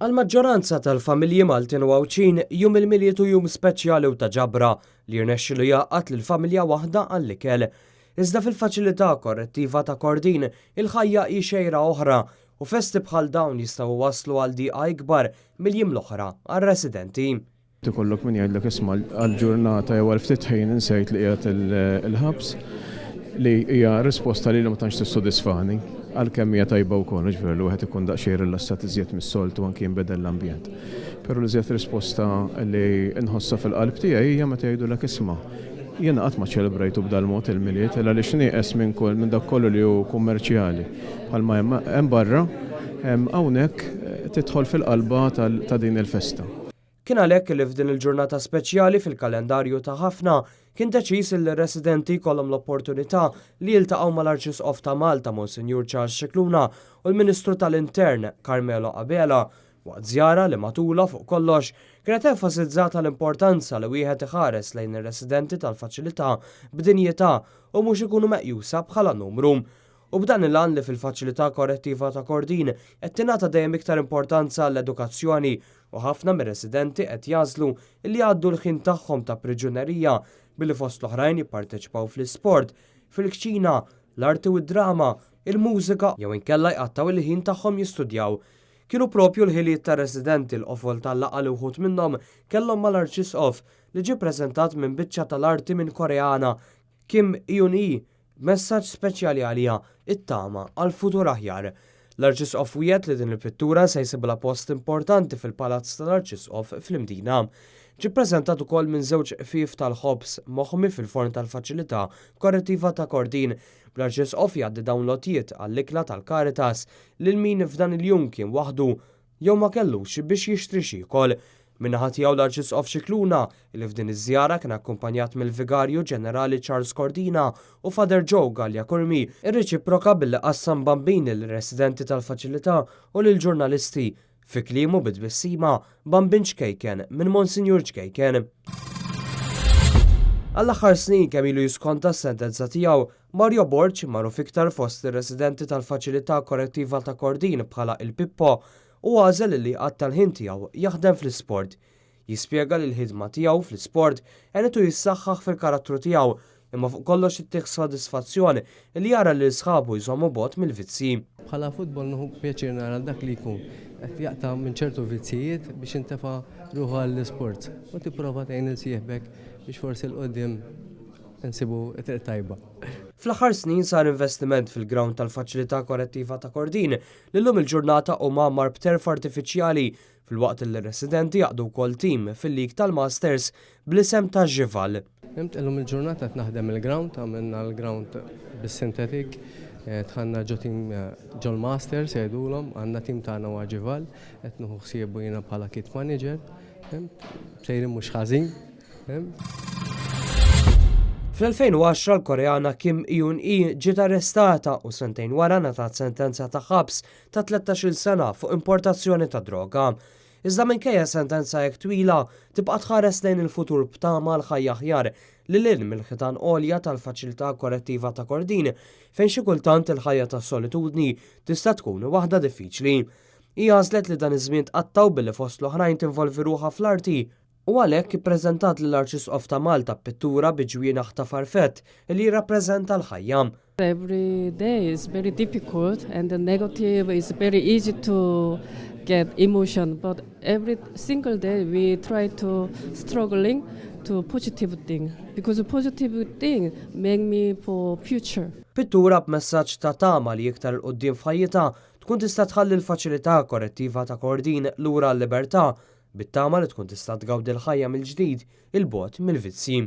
Għal-maġġoranza tal-familji Maltin u Għawċin jum il-miljetu jum speċjali u ta' ġabra li jirnexxilu jaqqat l-familja waħda għall-ikel. Iżda fil-faċilità korrettiva ta' Kordin il-ħajja hi xejra oħra u festi bħal dawn jistgħu waslu għal diqa ikbar mill-jiem l-oħra għal-residenti. Tikollok min jgħidlek isma' għall-ġurnata jew għal-ftit ħin insejt li qiegħed il-ħabs li hija risposta li ma tantx tissodisfani għalkemm hija tajba wkoll, ġifieri li wieħed ikun daqsxejn rilassat iżjed mis-soltu anke jinbedel l-ambjent. Però l-iżjed risposta li nħossha fil-qalb tiegħi hija meta jgħidulek isma' jiena qatt ma ċelebrajtu b'dal mod il-miliet għaliex nieqes minn dak kollu li hu kummerċjali. Bħalma hemm barra hawnhekk tidħol fil-qalba ta' din il-festa. Kien għalhekk li f'din il-ġurnata speċjali fil-kalendarju ta' ħafna kien deċiż li residenti kollhom l-opportunità li jiltaqgħu mal-Arċisqof ta' Malta Monsinjur Charles Scicluna u l-Ministru tal-Intern Carmelo Abela waqt żjara li magħtula fuq kollox kienet enfasizzata l-importanza li wieħed iħares lejn ir-residenti tal-faċilità b'dinjità u mhux ikunu meqjusa bħala numru. U b'dan il-għan li fil-faċilità korrettiva ta' Kordin qed tingħata dejjem iktar importanza l-edukazzjoni u ħafna mir-residenti qed jażlu li jgħaddu l-ħin tagħhom ta' priġunerija billi fost l-oħrajn jipparteċipaw fl-isport, fil-kċina, l-arti u d-drama, il-mużika jew inkella jqattaw il-ħin tagħhom jistudjaw. Kienu propju l-ħiliet ta' residenti l-qofol tal-laqgħa li wħud minnhom kellhom mal-Arċisqof li ġie ppreżentat minn biċċa tal-arti minn Koreana Kim Eun-hee messaġġ speċjali għalija it-tama għal-futur aħjar. L-Arċisqof wiegħed li din il-pittura se jsibla post importanti fil-Palazz tal-Arċisqof fl-Imdina. Ġie ppreżentat ukoll minn żewġ qfief tal-ħobs moħħmi fil-forn tal-faċilità korrettiva ta' Kordin. L-Arċisqof jgħaddi dawn l-għotjiet għall-ikla tal-Karitas lil min f'dan il-jum kien waħdu jew ma kellux biex jixtri xi jkol. Min-naħa tiegħu l-Arċisqof Scicluna li f'din iż-żjara kien akkumpanjat mill-Vigarju Ġenerali Charles Cordina u Father Joe Gallia Kurmi irreċiproka billi qassam bambini l-residenti tal-faċilità u lill-ġurnalisti fi kliemu bit-tbissima bambin ċkejken minn Monsinjur ċkejken. Għall-aħħar snin kemm ilu jiskonta s-sentenza tiegħu Mario Borċ magħruf iktar fost ir-residenti tal-faċilità korrettiva ta' Kordin bħala il-Pippo u għażel li qatt tal-ħin tiegħu jaħdem fl-isport. Jispjega li l-ħidma tiegħu fl-isport għenetu jissaħħaħ fil-karattru tiegħu imma fuq kollox ittieħ sodisfazzjoni li jara li sħabu jżommu bot mill-vizzi. Bħala futbol nieħu pjaċir nara dak li jkun qed jaqta' minn ċertu vizzijiet biex intefa' ruħu għall-isport u tipprova tgħin insieħbek biex forsi l-qudiem insibu triq tajba. Fl-aħħar snin sar investiment fil-ground tal-faċilità korrettiva ta' Kordin li llum il-ġurnata huma mar b'terf artifiċjali filwaqt li residenti jaqdu wkoll tim fil-lig tal-Masters bl-isem ta' Ġival. Illum il-ġurnata qed naħdem il-ground, għamilna l-ground bis-sintetik, tħanna ġo tim ġol Masters jgħidulhom, għandna tim tagħna huwa Ġival, qed nieħu ħsiebu jiena bħala kit manager, sejrin mhux ħażin. Fl-2010 l-Koreana Kim Eun-hee ġiet arrestata u sentejn wara ngħatat sentenza ta' ħabs ta' 13-il sena fuq importazzjoni ta' droga. Iżda minkejja sentenza hekk twila tibqa' tħares lejn il-futur b'tama l-ħajja aħjar lil hinn mill-ħitan għolja tal-faċilità korrettiva ta' Kordin fejn xi kultant il-ħajja tas-solitudni tista' tkun waħda diffiċli. Hija għażlet li dan iż-żmien tqattaw billi fost l-oħrajn tinvolvi ruħha fl-arti u għalhekk ippreżentat lill-Arċisqof ta' Malta pittura bi ġwienaħ ta' farfett li jirrappreżenta l-ħajja. Every day is very difficult and the negative is very easy to get emotion, but every single day we try to struggling to positive thing because a positive thing make me for future. Pittura b'messaġġ ta' tama li iktar l-qudiem f'ħajjitha tkun tista' tħalli l-faċilità korrettiva ta' Kordin lura l-libertà bit-tama li tkun tista' tgawdi l-ħajja mill-ġdid il-bogħod mill-vizzi.